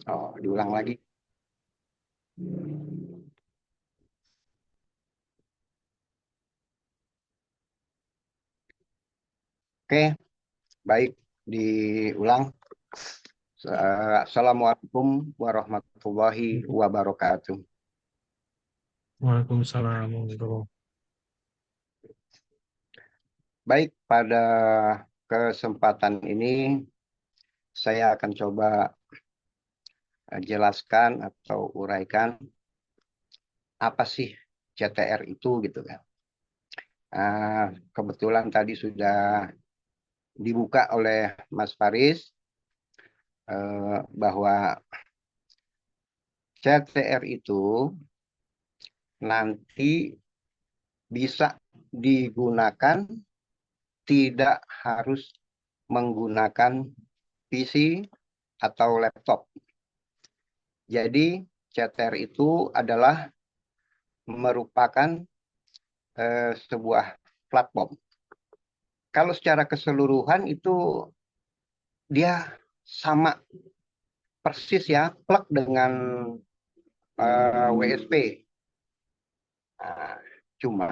Oh, diulang lagi. Oke, baik. Diulang. Assalamualaikum warahmatullahi wabarakatuh. Waalaikumsalam warahmatullahi. Baik, pada kesempatan ini saya akan coba jelaskan atau uraikan apa sih CTR itu gitu kan. Kebetulan tadi sudah dibuka oleh Mas Faris bahwa CTR itu nanti bisa digunakan tidak harus menggunakan PC atau laptop. Jadi CTR itu adalah merupakan sebuah platform. Kalau secara keseluruhan itu dia sama persis ya, plug dengan WSP. Nah, cuma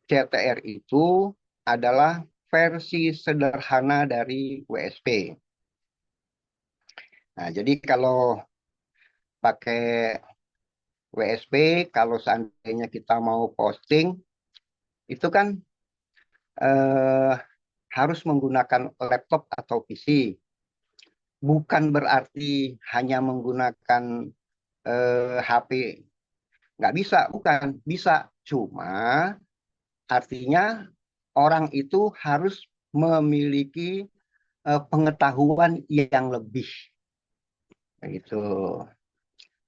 CTR itu adalah versi sederhana dari WSP. Nah, jadi kalau pakai WSP, kalau seandainya kita mau posting, itu kan eh, harus menggunakan laptop atau PC. Bukan berarti hanya menggunakan HP. Nggak bisa, bukan. Bisa. Cuma artinya orang itu harus memiliki pengetahuan yang lebih. Gitu.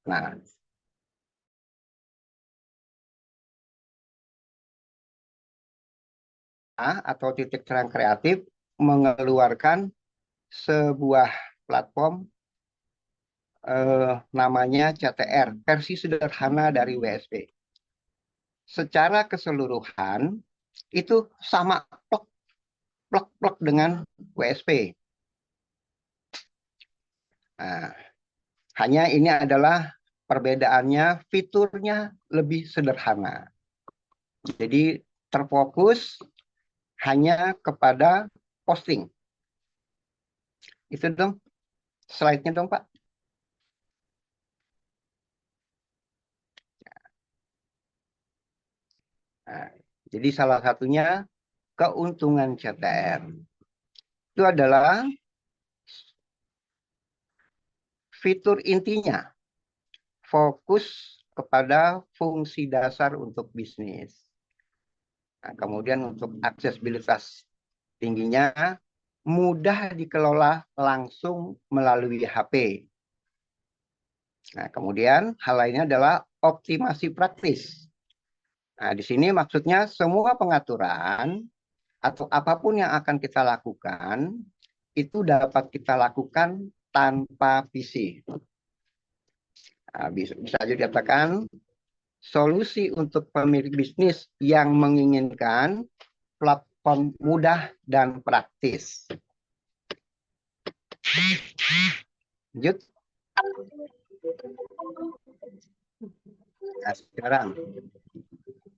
Nah, atau titik terang kreatif mengeluarkan sebuah platform namanya CTR, versi sederhana dari WSP. Secara keseluruhan itu sama plek dengan WSP. Nah, hanya ini adalah perbedaannya, fiturnya lebih sederhana. Jadi terfokus hanya kepada posting. Itu dong slide-nya dong Pak. Nah, jadi salah satunya keuntungan CTR itu adalah fitur intinya fokus kepada fungsi dasar untuk bisnis. Nah, kemudian untuk aksesibilitas tingginya mudah dikelola langsung melalui HP. Nah, kemudian hal lainnya adalah optimasi praktis. Nah, di sini maksudnya semua pengaturan atau apapun yang akan kita lakukan itu dapat kita lakukan tanpa PC. Nah, bisa aja dikatakan solusi untuk pemilik bisnis yang menginginkan platform mudah dan praktis. Lanjut. Nah, sekarang,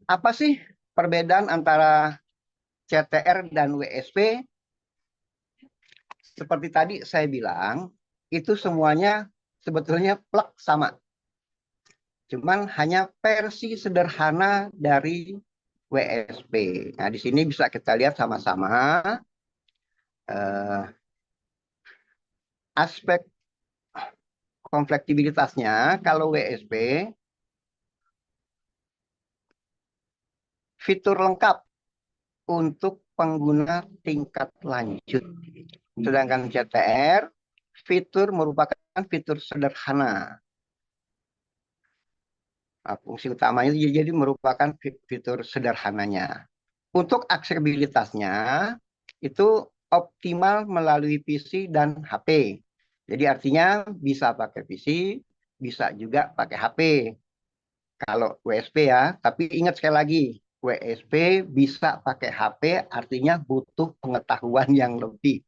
apa sih perbedaan antara CTR dan WSP? Seperti tadi saya bilang, itu semuanya sebetulnya plug sama. Cuman hanya versi sederhana dari WSP. Nah, di sini bisa kita lihat sama-sama eh, aspek konfliktibilitasnya. Kalau WSP, fitur lengkap untuk pengguna tingkat lanjut. Sedangkan CTR, fitur merupakan fitur sederhana. Nah, fungsi utamanya jadi merupakan fitur sederhananya. Untuk aksesibilitasnya itu optimal melalui PC dan HP. Jadi artinya bisa pakai PC, bisa juga pakai HP. Kalau WSP ya, tapi ingat sekali lagi, WSP bisa pakai HP artinya butuh pengetahuan yang lebih.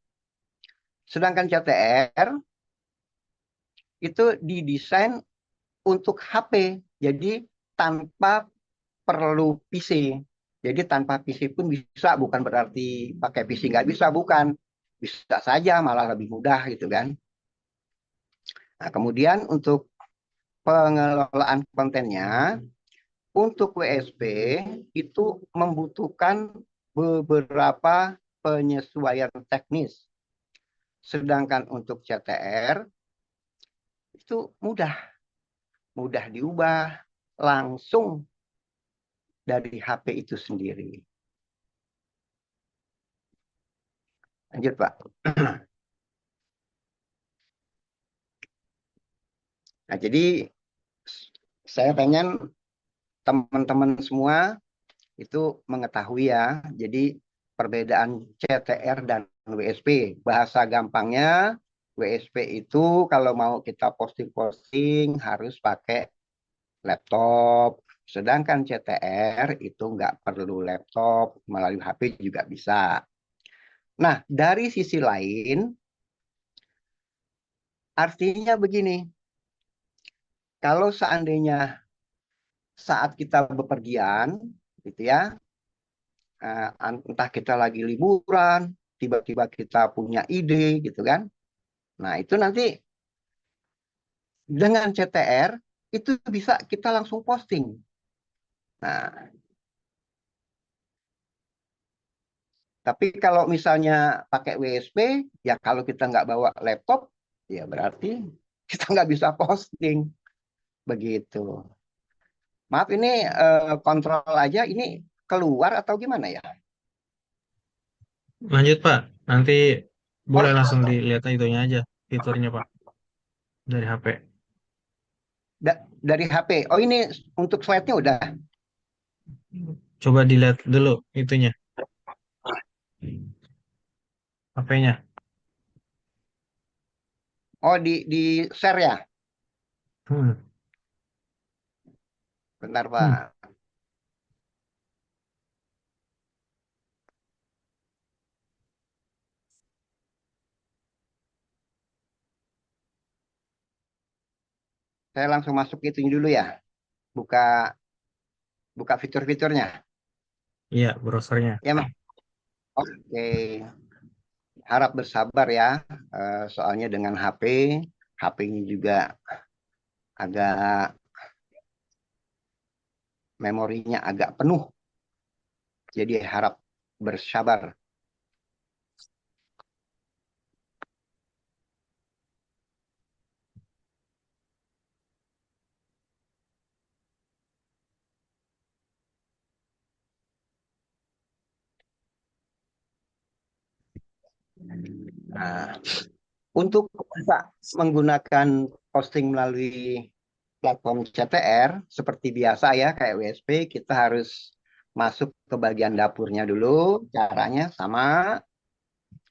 Sedangkan CTR itu didesain untuk HP. Jadi tanpa perlu PC. Jadi tanpa PC pun bisa, bukan berarti pakai PC nggak bisa, bukan. Bisa saja, malah lebih mudah gitu kan. Nah, kemudian untuk pengelolaan kontennya, untuk WSP itu membutuhkan beberapa penyesuaian teknis. Sedangkan untuk CTR itu mudah, mudah diubah langsung dari HP itu sendiri. Lanjut, Pak. Nah, jadi saya pengen teman-teman semua itu mengetahui ya. Jadi perbedaan CTR dan WSP. Bahasa gampangnya, WSP itu kalau mau kita posting-posting harus pakai laptop. Sedangkan CTR itu nggak perlu laptop, melalui HP juga bisa. Nah, dari sisi lain, artinya begini, kalau seandainya saat kita bepergian, gitu ya, entah kita lagi liburan, tiba-tiba kita punya ide, gitu kan. Nah, itu nanti dengan CTR, itu bisa kita langsung posting. Nah, tapi kalau misalnya pakai WSP, ya kalau kita nggak bawa laptop, ya berarti kita nggak bisa posting. Begitu. Maaf, ini kontrol aja, ini keluar atau gimana ya? Lanjut Pak, nanti Oh, boleh langsung dilihat itunya aja, fiturnya Pak, dari HP. dari HP. Oh, ini untuk slide-nya udah. Coba dilihat dulu itunya, HP-nya. Oh, di share ya? Hmm. Bentar, Hmm. Pak. Saya langsung masuk itu dulu ya. Buka buka fitur-fiturnya. Iya, browsernya. Ya, Mas. Oke. Harap bersabar ya. Soalnya dengan HP, HP-nya juga agak memorinya agak penuh. Jadi harap bersabar. Nah, untuk bisa menggunakan posting melalui platform CTR seperti biasa ya, kayak WSP, kita harus masuk ke bagian dapurnya dulu. Caranya sama,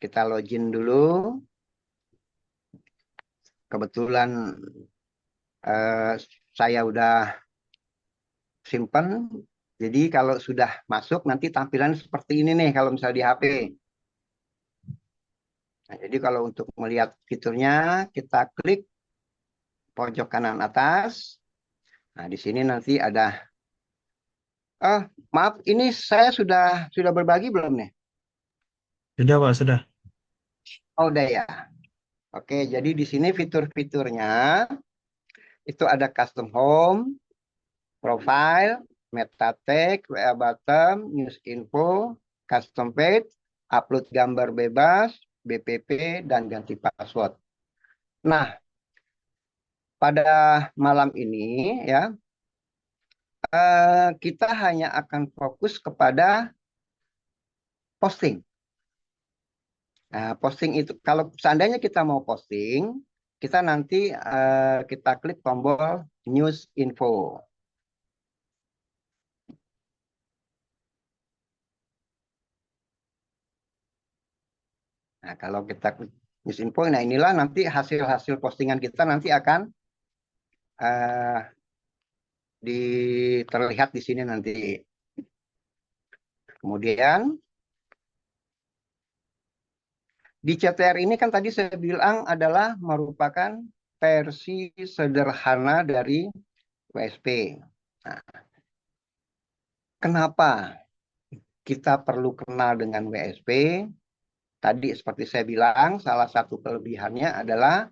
kita login dulu. Kebetulan eh, saya udah simpen. Jadi kalau sudah masuk nanti tampilan seperti ini nih kalau misalnya di HP. Nah, jadi kalau untuk melihat fiturnya, kita klik pojok kanan atas. Nah, di sini nanti ada, maaf, ini saya sudah berbagi belum nih? Sudah Pak, sudah. Oh, udah ya. Oke, jadi di sini fitur-fiturnya itu ada custom home, profile, meta tag, WA button, news info, custom page, upload gambar bebas, BPP, dan ganti password. Nah, pada malam ini ya, kita hanya akan fokus kepada posting. Nah, posting itu kalau seandainya kita mau posting, kita nanti kita klik tombol news info. Nah, kalau kita klik news info, nah inilah nanti hasil-hasil postingan kita nanti akan terlihat di sini nanti. Kemudian di CTR ini kan tadi saya bilang adalah merupakan versi sederhana dari WSP. Nah, kenapa kita perlu kenal dengan WSP? Tadi seperti saya bilang, salah satu kelebihannya adalah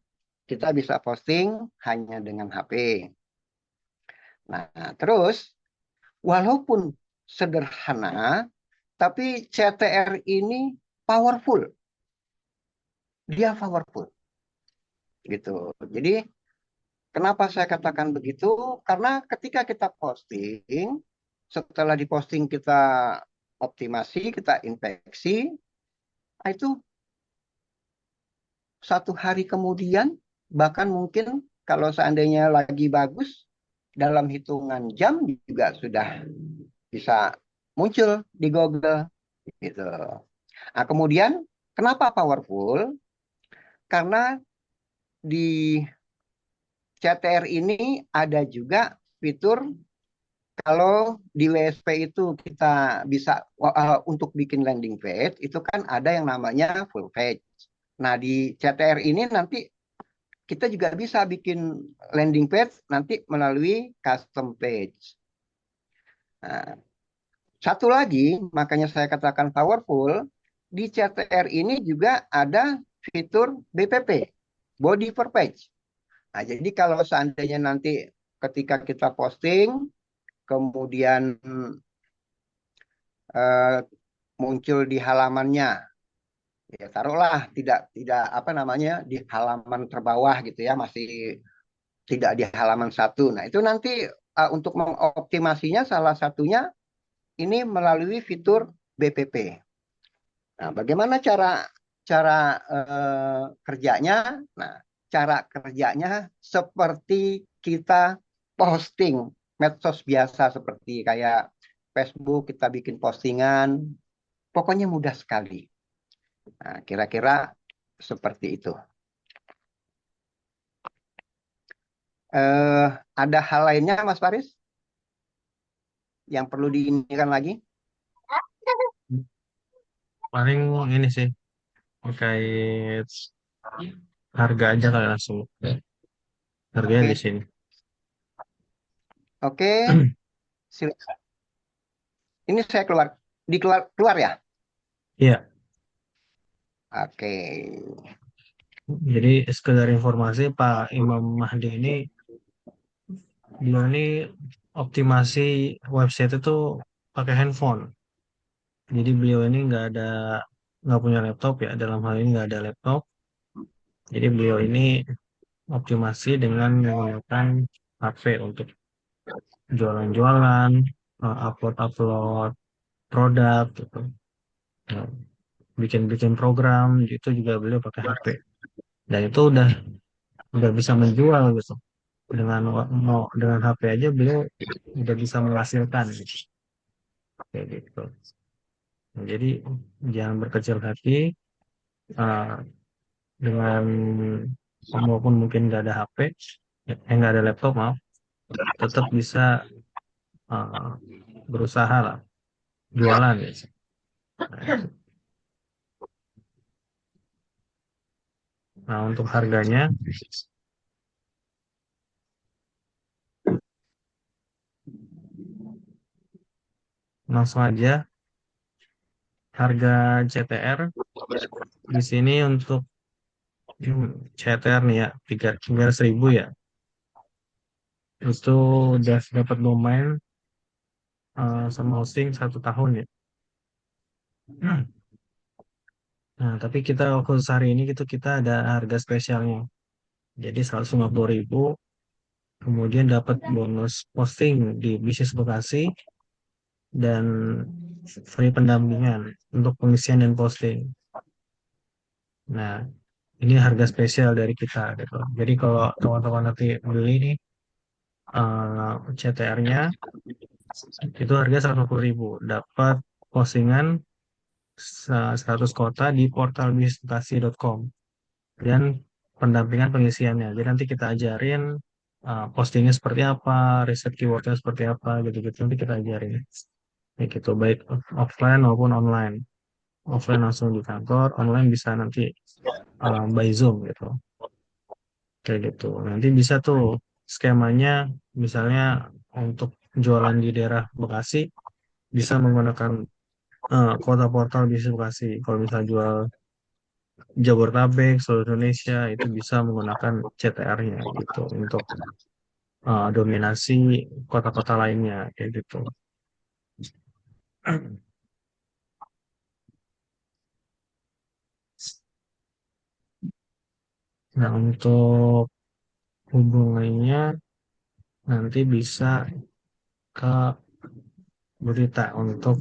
kita bisa posting hanya dengan HP. Nah, terus walaupun sederhana, tapi CTR ini powerful. Dia powerful gitu. Jadi kenapa saya katakan begitu? Karena ketika kita posting, setelah diposting kita optimasi, kita infeksi, itu 1 hari kemudian, bahkan mungkin kalau seandainya lagi bagus, dalam hitungan jam juga sudah bisa muncul di Google gitu. Nah, kemudian kenapa powerful? Karena di CTR ini ada juga fitur kalau di WSP itu kita bisa untuk bikin landing page itu kan ada yang namanya full page. Nah, di CTR ini nanti kita juga bisa bikin landing page nanti melalui custom page. Nah, satu lagi, makanya saya katakan powerful, di CTR ini juga ada fitur BPP, body per page. Nah, jadi kalau seandainya nanti ketika kita posting, kemudian eh, muncul di halamannya, ya taruhlah tidak tidak apa namanya di halaman terbawah gitu ya, masih tidak di halaman satu. Nah, itu nanti untuk mengoptimasinya salah satunya ini melalui fitur BPP. Nah, bagaimana cara cara kerjanya? Nah, cara kerjanya seperti kita posting medsos biasa seperti kayak Facebook kita bikin postingan, pokoknya mudah sekali. Nah, kira-kira seperti itu. Eh, ada hal lainnya, Mas Faris, yang perlu diinikan lagi? Paling ini sih terkait harga aja kali langsung. Harganya di Oke, sini. oke, silakan. Ini saya keluar, dikeluar keluar ya. Iya, Oke, jadi sekedar informasi Pak Imam Mahdi ini beliau ini optimasi website itu pakai handphone. Jadi beliau ini nggak punya laptop ya. Dalam hal ini nggak ada laptop. Jadi beliau ini optimasi dengan menggunakan HP untuk jualan-jualan, upload-upload produk gitu. Nah, bikin-bikin program itu juga beliau pakai HP. Dan itu udah bisa menjual gitu. Dengan HP aja beliau udah bisa menghasilkan gitu. Kayak gitu. Nah, jadi jangan berkecil hati uh, dengan walaupun mungkin nggak ada HP, nggak ada laptop maaf, tetap bisa uh, berusaha lah jualan gitu. Nah untuk harganya langsung aja harga CTR di sini untuk CTR nih ya 300.000 ya itu udah dapat domain sama hosting 1 tahun ya. Nah tapi kita khusus hari ini gitu kita ada harga spesialnya jadi 150.000 kemudian dapat bonus posting di bisnis Bekasi dan free pendampingan untuk pengisian dan posting. Nah, ini harga spesial dari kita gitu. Jadi kalau teman-teman nanti beli nih CTR-nya itu harga 150.000, dapat postingan 100 kota di portal bisnisbekasi.com dan pendampingan pengisiannya. Jadi nanti kita ajarin postingnya seperti apa, riset keywordnya seperti apa, gitu-gitu. Nanti kita ajarin. Ya gitu, baik offline maupun online. Offline langsung di kantor, online bisa nanti by Zoom gitu. kayak gitu. Nanti bisa tuh skemanya, misalnya untuk jualan di daerah Bekasi bisa menggunakan kota portal bisnis Bekasi. Kalau misalnya jual Jabodetabek, seluruh Indonesia itu bisa menggunakan CTR-nya gitu untuk dominasi kota-kota lainnya kayak gitu. Nah, untuk hubungannya nanti bisa ke berita untuk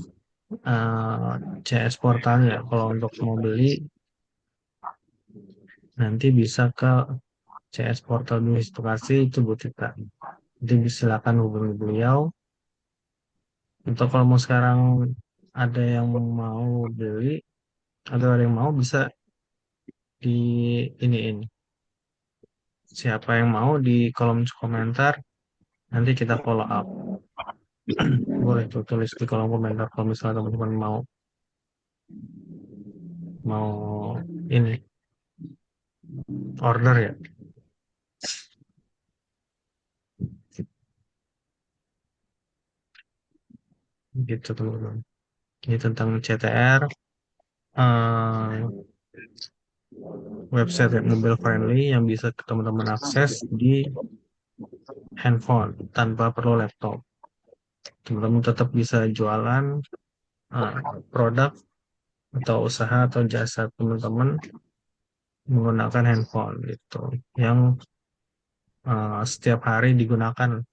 CS portalnya. Kalau untuk mau beli nanti bisa ke CS portal bisnis Bekasi itu berita. Jadi silakan hubungi beliau. Untuk kalau mau sekarang ada yang mau beli atau ada yang mau bisa di ini siapa yang mau di kolom komentar nanti kita follow up. Boleh tuh tulis di kolom komentar kalau misalnya teman-teman mau mau ini order ya gitu teman-teman. Ini tentang CTR, eh, website yang mobile friendly yang bisa teman-teman akses di handphone tanpa perlu laptop. Teman-teman tetap bisa jualan eh, produk atau usaha atau jasa teman-teman menggunakan handphone gitu yang setiap hari digunakan.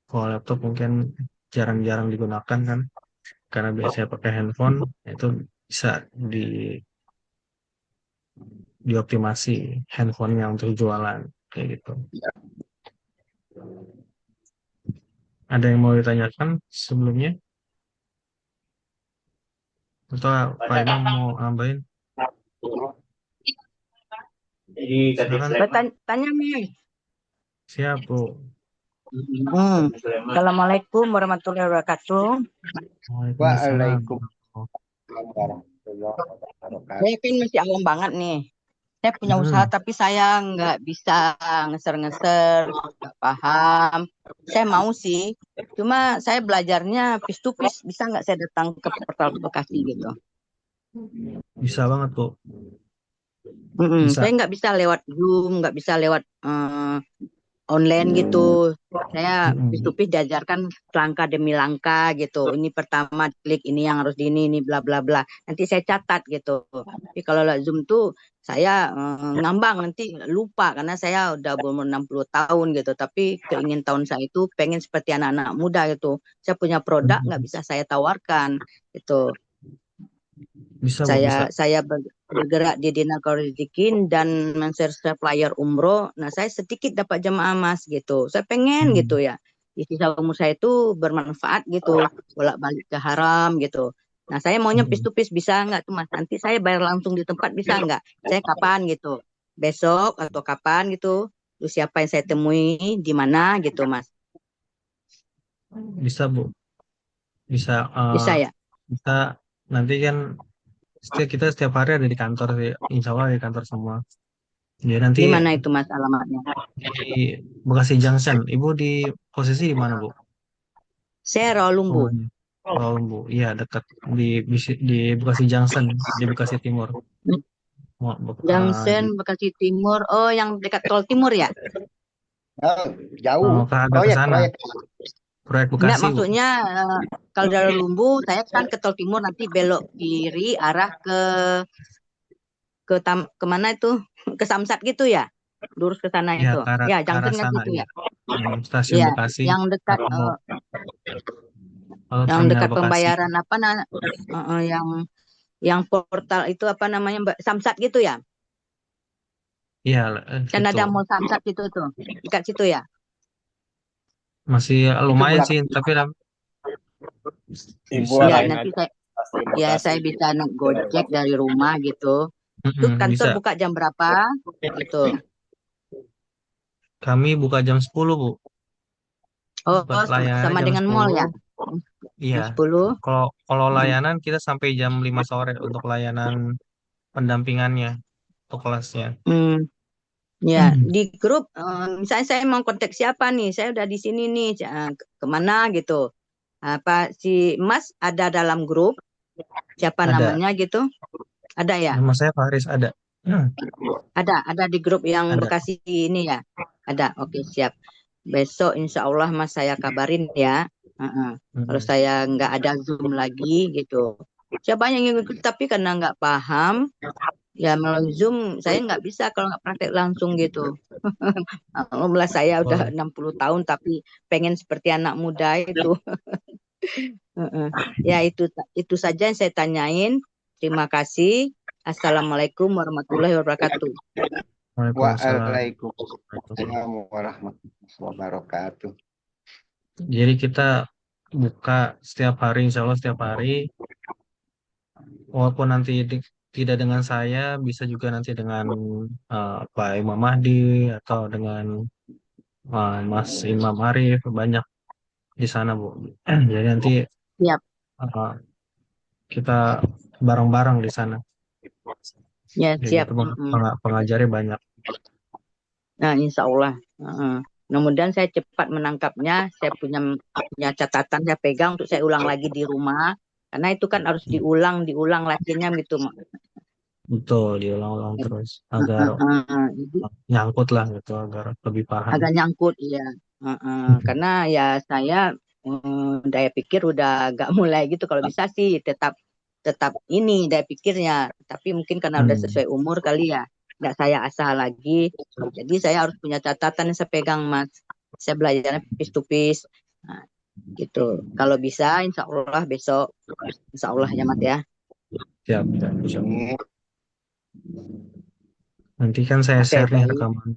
Kalau laptop mungkin jarang-jarang digunakan kan karena biasanya pakai handphone itu bisa di dioptimasi handphonenya untuk jualan kayak gitu. Ada yang mau ditanyakan sebelumnya atau Pak Imam mau nambahin? Silakan. Bertanya nih. Siap Bu. Assalamualaikum warahmatullahi wabarakatuh. Waalaikumsalam. Waalaikumsalam warahmatullahi wabarakatuh. Saya kan masih awam banget nih. Saya punya usaha Hmm, tapi saya nggak bisa ngeser-ngeser, nggak paham. Saya mau sih, cuma saya belajarnya piece to piece. Bisa nggak saya datang ke portal Bekasi gitu? bisa banget Bu. Saya Bisa. nggak bisa lewat Zoom, nggak bisa lewat online gitu. Saya piece to Mm-mm. piece diajarkan langkah demi langkah gitu. Ini pertama klik ini yang harus di ini bla bla bla. Nanti saya catat gitu. Tapi kalau lewat Zoom tuh saya ngambang nanti lupa karena saya udah berumur 60 tahun gitu. Tapi keingin tahun saya itu pengen seperti anak-anak muda gitu. Saya punya produk nggak Mm-mm. bisa saya tawarkan gitu. Bisa Bu, bisa. Saya bergerak di Dinar Korzikin dan men-share flyer umroh. Nah, saya sedikit dapat jemaah emas gitu. Saya pengen gitu Mm. ya. Di sisa umur saya itu bermanfaat gitu, bolak-balik ke haram gitu. Nah, saya maunya piece Mm-mm. to piece bisa nggak tuh Mas? Nanti saya bayar langsung di tempat bisa nggak? Saya kapan gitu? Besok atau kapan gitu? Terus siapa yang saya temui di mana gitu Mas? Bisa Bu, bisa Bisa ya? bisa nanti kan kita setiap hari ada di kantor sih, insya Allah ada di kantor semua. Jadi nanti Di mana itu Mas alamatnya? di Bekasi Junction, Ibu di posisi di mana Bu? Saya Rawalumbu. Rumahnya. Oh Bu, iya dekat di Bekasi Junction, di Bekasi Timur. Mau Junction Bekasi Timur. Oh, yang dekat Tol Timur ya? Oh, jauh. mau ke agak ke Proyek, sana, proyek. proyek Enggak, Bekasi Bu. maksudnya kalau dari Lumbu saya kan ke Tol Timur nanti belok kiri arah kemana itu? Ke Samsat gitu ya? Lurus ke sana Ya itu. Ya, ke arah Junction kan sana situ ya. ya? Stasiun Iya, Bekasi yang dekat atau yang Terminal dekat Bekasi. pembayaran apa yang portal itu apa namanya Mbak? Samsat gitu ya? Iya, Kan itu ada mall Samsat gitu tuh. Dekat situ ya? masih Itu lumayan belakang sih, tapi Ibu bisa Iya, arahin nanti aja saya stasiun ya Bekasi saya gitu. bisa naik Gojek dari rumah gitu. Itu kantor bisa. buka jam berapa? Gitu. Kami buka jam 10 Bu. Oh, Layanannya sama jam dengan mall 10. ya? Iya. Jam 10. Kalau kalau Hmm. layanan kita sampai jam 5 sore untuk layanan pendampingannya untuk kelasnya. Hmm. Ya, di grup, misalnya saya mau kontak siapa nih, saya udah di sini nih, kemana gitu. Apa si Mas ada dalam grup, siapa Ada. namanya gitu? Ada ya? Nama saya Faris, ada. Ada di grup yang Ada. Bekasi ini ya? Ada, oke siap. Besok insya Allah Mas saya kabarin ya. Heeh. Kalau Mm-mm. saya nggak ada Zoom lagi gitu. Siapa yang ikut, tapi karena nggak paham, ya melalui Zoom saya nggak bisa kalau nggak praktek langsung gitu. Alhamdulillah saya udah Oh, 60 tahun tapi pengen seperti anak muda itu. Heeh. Ya itu saja yang saya tanyain. Terima kasih. Assalamualaikum warahmatullahi wabarakatuh. Waalaikumsalam. Waalaikumsalam warahmatullahi wabarakatuh. Jadi kita buka setiap hari, insya Allah setiap hari. Walaupun nanti tidak dengan saya, bisa juga nanti dengan Pak Imam Mahdi atau dengan Mas Imam Arif, banyak di sana, Bu. Jadi nanti Siap. uh, kita bareng-bareng di sana. Ya, Jadi siap. gitu pengajarnya banyak. Nah, insya Allah. Heeh. Mudah-mudahan saya cepat menangkapnya. Saya punya catatan saya pegang untuk saya ulang lagi di rumah. Karena itu kan harus diulang latihannya gitu. Betul, diulang-ulang terus agar Heeh. Jadi nyangkut lah gitu, agar lebih paham. agak nyangkut ya. Karena ya saya daya pikir udah gak mulai gitu. Kalau bisa sih tetap tetap ini daya pikirnya. Tapi mungkin karena udah Hmm, sesuai umur kali ya. Nggak saya asah lagi. Jadi saya harus punya catatan yang saya pegang, Mas. Saya belajarnya piece to piece. Nah, gitu. Kalau bisa, insya Allah besok. Insya Allah ya, Mat ya. siap, siap, insya Allah. Ini Nanti kan saya Oke, share nih baik. rekaman.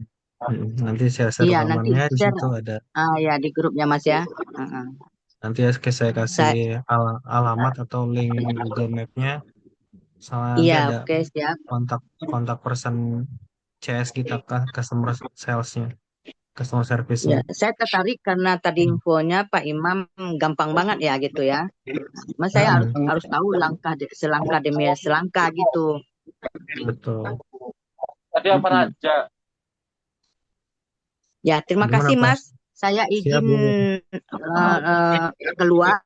Nanti saya share Iya, nanti rekamannya, di share situ ada. ya di grupnya, Mas ya. Heeh. Nanti saya kasih Saya, alamat atau link Google Map-nya. Sama nanti iya, ada oke, siap. kontak kontak person CS kita, customer sales-nya, customer Ya, service-nya. saya tertarik karena tadi infonya Pak Imam gampang banget ya gitu ya. Mas saya harus Mm-mm, harus tahu selangkah demi selangkah gitu. betul. Tadi apa Mm-mm. aja? Ya, terima Gimana kasih Pak? Mas. Saya Siap izin Bu. keluar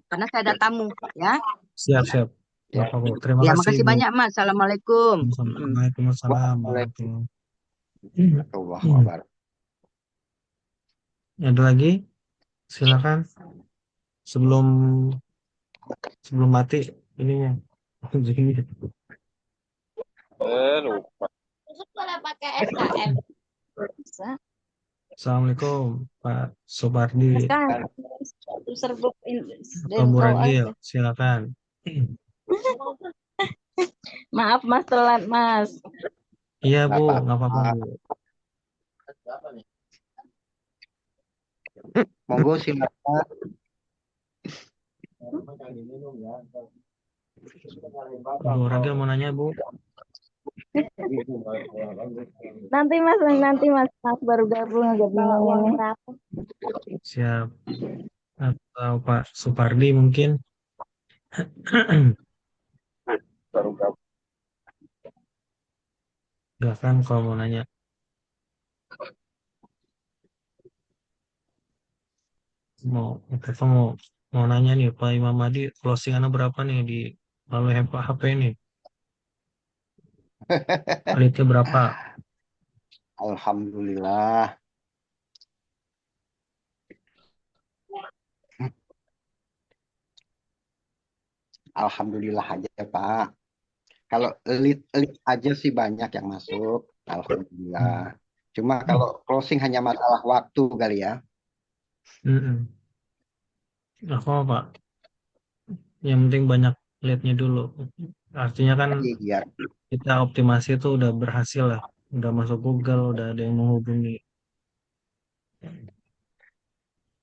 karena saya ada tamu ya. Siap siap. Bapak Bu. Terima Ya, kasih makasih Bu. banyak Mas. Assalamualaikum. Mm-mm. Waalaikumsalam warahmatullahi wabarakatuh. wabarakatuh. Ada lagi? Silakan. Sebelum sebelum mati ininya. Jadi, Lupa. Assalamualaikum Pak Sopardi Kan serbuk atau Bu info Regil. aja. Silakan. Maaf Mas telat Mas. Iya Nggak Bu, apa-apa. nggak apa-apa Bu. Monggo silakan. Bu Regil mau nanya Bu. Nanti Mas baru gabung agak bingung ini. Siap. Atau Pak Supardi mungkin. Baru gabung. Silakan kalau mau nanya. Mau mau nanya nih Pak Imam Madi, closingannya berapa nih di melalui HP ini? Kreditnya berapa? Alhamdulillah. Alhamdulillah aja Pak. Kalau lead aja sih banyak yang masuk. Alhamdulillah. Cuma kalau closing hanya masalah waktu kali ya. Mm-mm. Apa Pak? Yang penting banyak leadnya dulu. Artinya kan Iya, kita optimasi itu udah berhasil lah. Udah masuk Google, udah ada yang menghubungi. ya,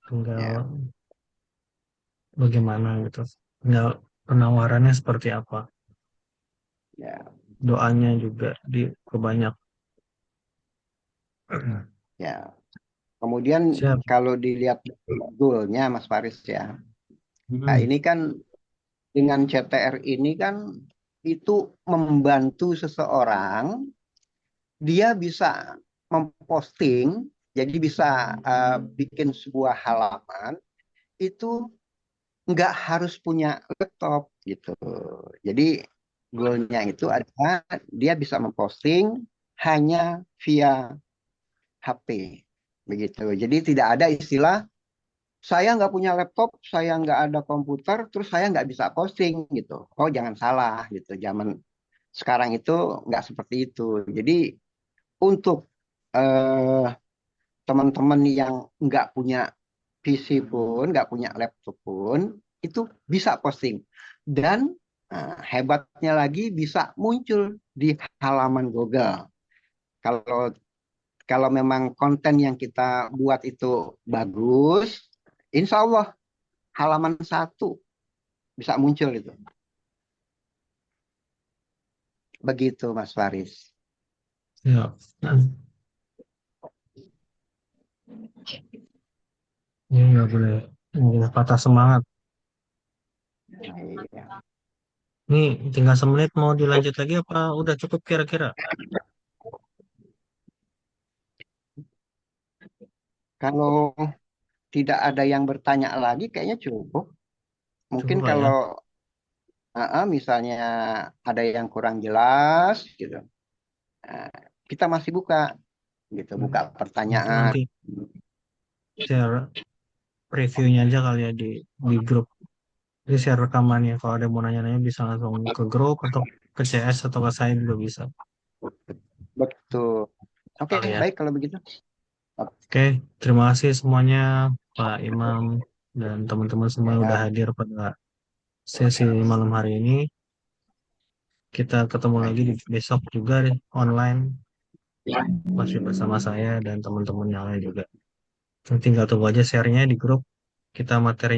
Tinggal bagaimana gitu. Tinggal penawarannya seperti apa. ya, Doanya juga diperbanyak. ya. Kemudian Siap. kalau dilihat goalnya Mas Faris ya. Nah Mm-mm. ini kan dengan CTR ini kan itu membantu seseorang dia bisa memposting, jadi bisa bikin sebuah halaman itu nggak harus punya laptop gitu. Jadi goalnya itu adalah dia bisa memposting hanya via HP begitu. Jadi tidak ada istilah saya nggak punya laptop, saya nggak ada komputer, terus saya nggak bisa posting gitu. Oh jangan salah gitu. Zaman sekarang itu nggak seperti itu. Jadi untuk eh, teman-teman yang nggak punya PC pun, nggak punya laptop pun, itu bisa posting. Dan hebatnya lagi bisa muncul di halaman Google. Kalau kalau memang konten yang kita buat itu bagus, insya Allah halaman satu bisa muncul itu. Begitu Mas Faris. Ya. Ini nggak boleh patah semangat. Iya. Nih tinggal semenit, mau dilanjut lagi apa udah cukup kira-kira? Kalau tidak ada yang bertanya lagi, kayaknya cukup. Mungkin Cukup lah ya. kalau misalnya ada yang kurang jelas, gitu, eh, kita masih buka, gitu, buka Mungkin pertanyaan. nanti share reviewnya aja kali ya di grup. Jadi share rekamannya. Kalau ada yang mau nanya-nanya bisa langsung ke grup atau ke CS atau ke saya juga bisa. Betul. Oke, Kali ya. baik kalau begitu. Oke, terima kasih semuanya Pak Imam dan teman-teman semua yang udah Ya, hadir pada sesi malam hari ini. Kita ketemu lagi baik. besok juga deh, online masih bersama saya dan teman-teman yang lain juga. Tinggal tunggu aja share-nya di grup kita materinya.